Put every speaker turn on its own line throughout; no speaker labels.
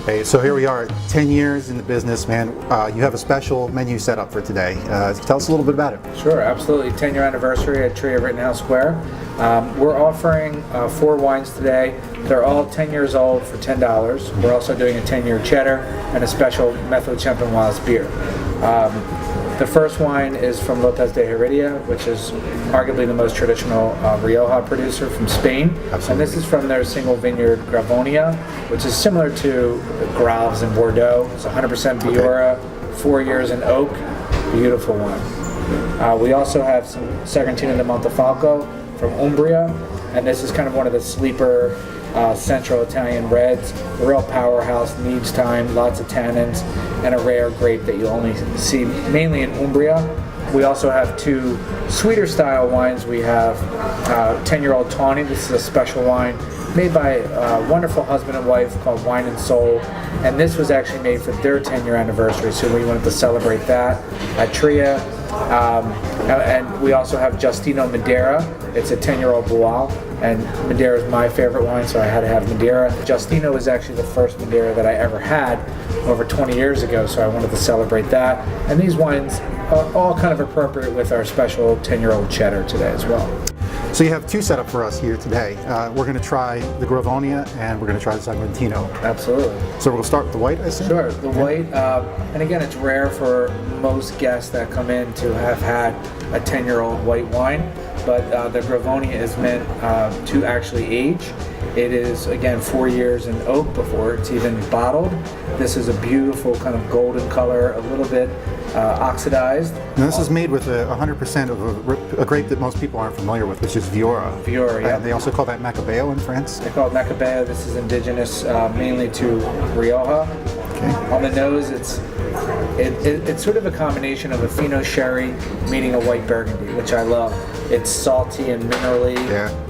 Hey, so here we are, 10 years in the business, man. You have a special menu set up for today. Tell us a little bit about it.
Sure, absolutely. 10-year anniversary at Tria Rittenhouse Square. We're offering 4 wines today. They're all 10 years old for $10. We're also doing a 10-year cheddar and a special Method Champenoise beer. The first wine is from Lopez de Heredia, which is arguably the most traditional Rioja producer from Spain.
Absolutely.
And this is from their single vineyard Gravonia, which is similar to Graves in Bordeaux. It's 100% Viura, 4 years in oak. Beautiful wine. We also have some Sagrantino di Montefalco from Umbria, and this is kind of one of the sleeper Central Italian reds. A real powerhouse, needs time, lots of tannins, and a rare grape that you only see mainly in Umbria. We also have 2 sweeter style wines. We have 10-year-old Tawny. This is a special wine made by a wonderful husband and wife called Wine and Soul, and this was actually made for their 10-year anniversary, so we wanted to celebrate that at Tria. And we also have Justino Madeira. It's a 10-year-old Boal, and Madeira is my favorite wine, so I had to have Madeira. Justino was actually the first Madeira that I ever had over 20 years ago, so I wanted to celebrate that. And these wines are all kind of appropriate with our special 10-year-old cheddar today as well.
So you have 2 set up for us here today. We're going to try the Gravonia and we're going to try the Sagrantino.
Absolutely.
So we'll start with the white, I assume?
Sure, the white, and again, it's rare for most guests that come in to have had a 10-year-old white wine, but the Gravonia is meant to actually age. It is, again, 4 years in oak before it's even bottled. This is a beautiful kind of golden color, a little bit oxidized.
And this is made with 100% of a grape that most people aren't familiar with, which is Viura.
Viura, yeah.
They also call that Macabeo in France.
They call it Macabeo. This is indigenous mainly to Rioja.
Okay.
On the nose, it's sort of a combination of a Fino sherry meeting a white Burgundy, which I love. It's salty and minerally,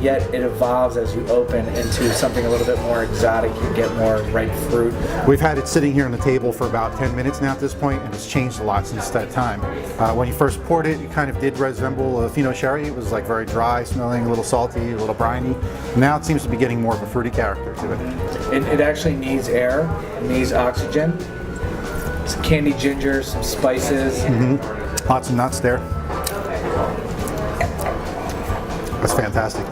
yet it evolves as you open into something a little bit more exotic. You get more ripe fruit.
We've had it sitting here on the table for about 10 minutes now at this point, and it's changed a lot since that time. When you first poured it, it kind of did resemble a Fino sherry. It was like very dry smelling, a little salty, a little briny. Now it seems to be getting more of a fruity character to it.
It actually needs air, it needs oxygen, some candied ginger, some spices.
Lots of nuts there. That's fantastic.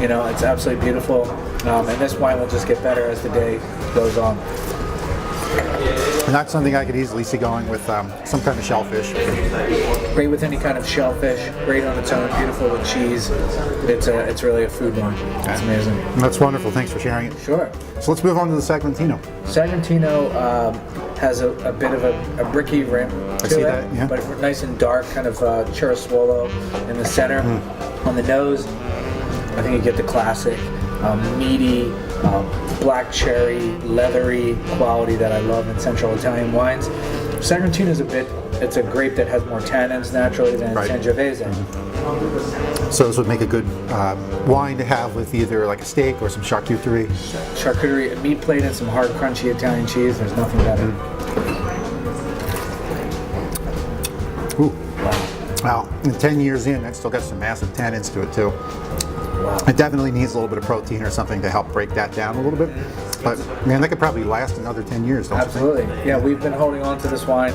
You know, it's absolutely beautiful, and this wine will just get better as the day goes on.
And that's something I could easily see going with some kind of shellfish.
Great with any kind of shellfish, great on its own, beautiful with cheese. It's really a food wine. It's amazing.
That's wonderful. Thanks for sharing it.
Sure.
So let's move on to the Sagrantino.
Sagrantino has a bit of a bricky rim to it, but nice and dark, kind of churrasquolo in the center. On the nose, I think you get the classic meaty, black cherry, leathery quality that I love in Central Italian wines. Sagrantino is it's a grape that has more tannins naturally than Sangiovese.
So this would make a good wine to have with either like a steak or some charcuterie.
Charcuterie, a meat plate, and some hard, crunchy Italian cheese. There's nothing better.
Ooh. Wow, and 10 years in, it's still got some massive tannins to it too.
Wow.
It definitely needs a little bit of protein or something to help break that down a little bit. But man, that could probably last another 10 years, don't
Absolutely.
you think?
Yeah, we've been holding on to this wine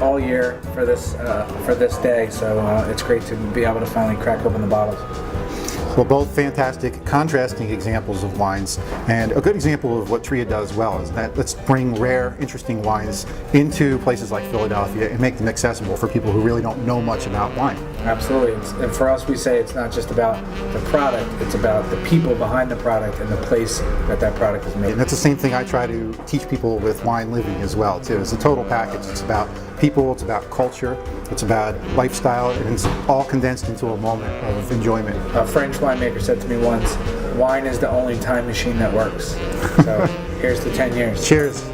all year for this day, so it's great to be able to finally crack open the bottles.
Well, both fantastic, contrasting examples of wines, and a good example of what Tria does well is that let's bring rare, interesting wines into places like Philadelphia and make them accessible for people who really don't know much about wine.
Absolutely, and for us, we say it's not just about the product, it's about the people behind the product and the place that product is made.
And that's the same thing I try to teach people with wine living as well, too. It's a total package. It's about people, it's about culture, it's about lifestyle, and it's all condensed into a moment of enjoyment.
A French winemaker said to me once, wine is the only time machine that works. So here's the 10 years.
Cheers.